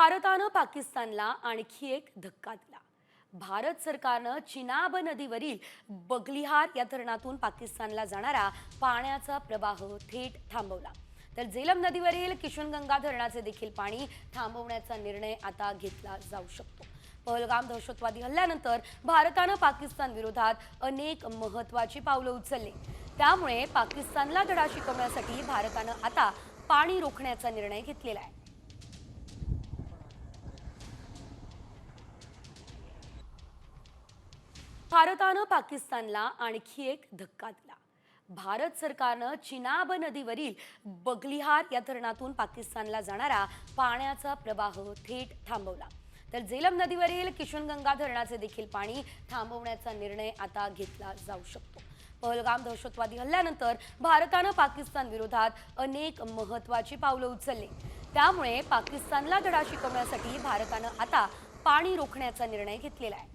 भारतानं पाकिस्तानला आणखी एक धक्का दिला। भारत सरकारनं चिनाब नदीवरील बगलिहार या धरणातून पाकिस्तानला जाणारा पाण्याचा प्रवाह थेट थांबवला। तर झेलम नदीवरील किशनगंगा धरणाचे देखील पाणी थांबवण्याचा निर्णय आता घेतला जाऊ शकतो। पहलगाम दहशतवादी हल्ल्यानंतर भारतानं पाकिस्तान विरोधात अनेक महत्त्वाची पावलं उचलली। त्यामुळे पाकिस्तानला धडा शिकवण्यासाठी भारतानं आता पाणी रोखण्याचा निर्णय घेतलेला आहे। भारतानं पाकिस्तानला आणखी एक धक्का दिला। भारत सरकारनं चिनाब नदीवरील बगलिहार या धरणातून पाकिस्तानला जाणारा पाण्याचा प्रवाह थेट थांबवला। तर झेलम नदीवरील किशनगंगा धरणाचे देखील पाणी थांबवण्याचा निर्णय आता घेतला जाऊ शकतो। पहलगाम दहशतवादी हल्ल्यानंतर भारतानं पाकिस्तान विरोधात अनेक महत्त्वाची पावलं उचलली। त्यामुळे पाकिस्तानला धडा शिकवण्यासाठी भारतानं आता पाणी रोखण्याचा निर्णय घेतलेला आहे।